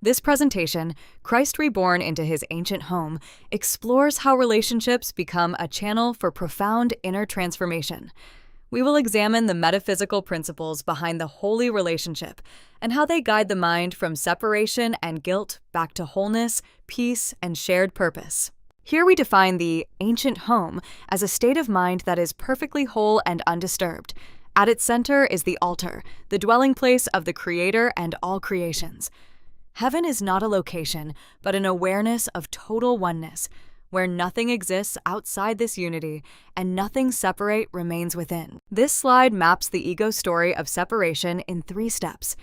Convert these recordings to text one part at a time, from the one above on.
This presentation, Christ Reborn into His Ancient Home, explores how relationships become a channel for profound inner transformation. We will examine the metaphysical principles behind the holy relationship and how they guide the mind from separation and guilt back to wholeness, peace, and shared purpose. Here we define the ancient home as a state of mind that is perfectly whole and undisturbed. At its center is the altar, the dwelling place of the Creator and all creations. Heaven is not a location, but an awareness of total oneness, where nothing exists outside this unity and nothing separate remains within. This slide maps the ego story of separation in 3 steps.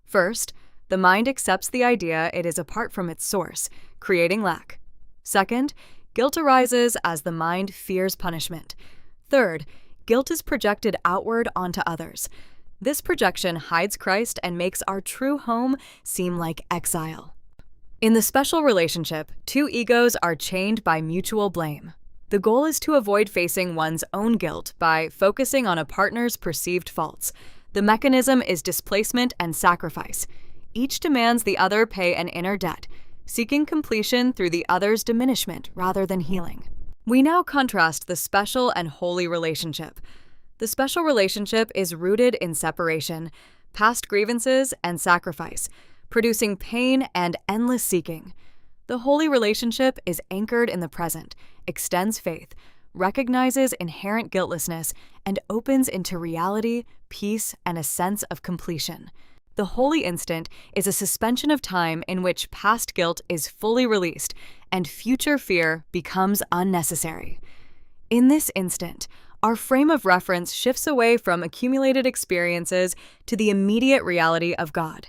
First, the mind accepts the idea it is apart from its source, creating lack. Second, guilt arises as the mind fears punishment. Third, guilt is projected outward onto others. This projection hides Christ and makes our true home seem like exile. In the special relationship, 2 egos are chained by mutual blame. The goal is to avoid facing one's own guilt by focusing on a partner's perceived faults. The mechanism is displacement and sacrifice. Each demands the other pay an inner debt, seeking completion through the other's diminishment rather than healing. We now contrast the special and holy relationship. The special relationship is rooted in separation, past grievances, and sacrifice, producing pain and endless seeking. The holy relationship is anchored in the present, extends faith, recognizes inherent guiltlessness, and opens into reality, peace, and a sense of completion. The holy instant is a suspension of time in which past guilt is fully released and future fear becomes unnecessary. In this instant, our frame of reference shifts away from accumulated experiences to the immediate reality of God.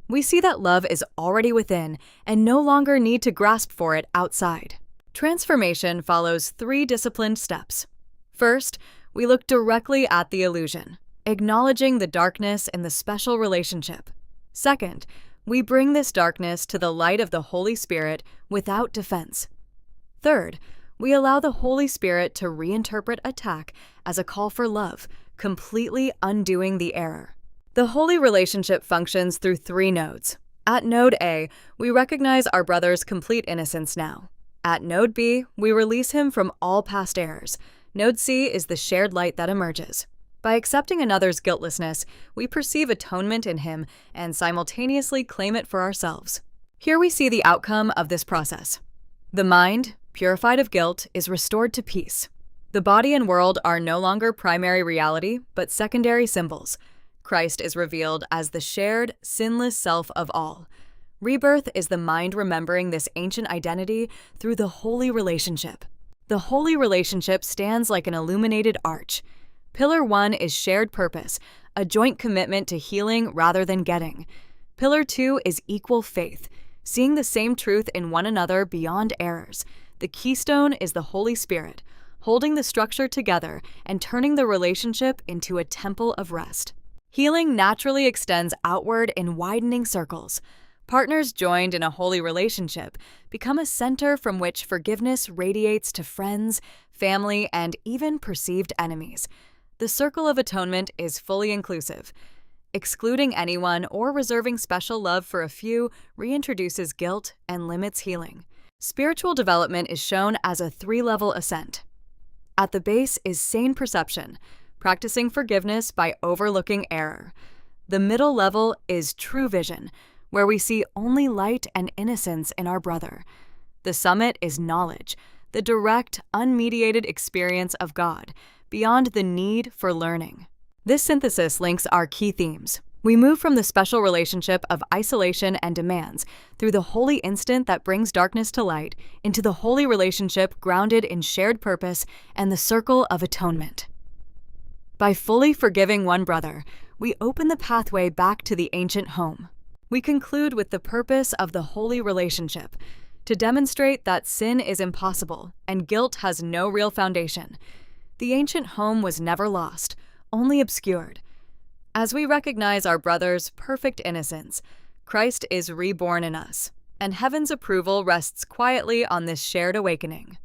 We see that love is already within and no longer need to grasp for it outside. Transformation follows 3 disciplined steps. First, we look directly at the illusion, acknowledging the darkness in the special relationship. Second, we bring this darkness to the light of the Holy Spirit without defense. Third, we allow the Holy Spirit to reinterpret attack as a call for love, completely undoing the error. The holy relationship functions through 3 nodes. At Node A, we recognize our brother's complete innocence now. At Node B, we release him from all past errors. Node C is the shared light that emerges. By accepting another's guiltlessness, we perceive atonement in him and simultaneously claim it for ourselves. Here we see the outcome of this process. The mind, purified of guilt, is restored to peace. The body and world are no longer primary reality, but secondary symbols. Christ is revealed as the shared, sinless self of all. Rebirth is the mind remembering this ancient identity through the holy relationship. The holy relationship stands like an illuminated arch. Pillar 1 is shared purpose, a joint commitment to healing rather than getting. Pillar 2 is equal faith, seeing the same truth in one another beyond errors. The keystone is the Holy Spirit, holding the structure together and turning the relationship into a temple of rest. Healing naturally extends outward in widening circles. Partners joined in a holy relationship become a center from which forgiveness radiates to friends, family, and even perceived enemies. The circle of atonement is fully inclusive. Excluding anyone or reserving special love for a few reintroduces guilt and limits healing. Spiritual development is shown as a 3-level ascent. At the base is sane perception, practicing forgiveness by overlooking error. The middle level is true vision, where we see only light and innocence in our brother. The summit is knowledge, the direct, unmediated experience of God, beyond the need for learning. This synthesis links our key themes. We move from the special relationship of isolation and demands through the holy instant that brings darkness to light into the holy relationship grounded in shared purpose and the circle of atonement. By fully forgiving one brother, we open the pathway back to the ancient home. We conclude with the purpose of the holy relationship, to demonstrate that sin is impossible and guilt has no real foundation. The ancient home was never lost, only obscured. As we recognize our brother's perfect innocence, Christ is reborn in us, and heaven's approval rests quietly on this shared awakening.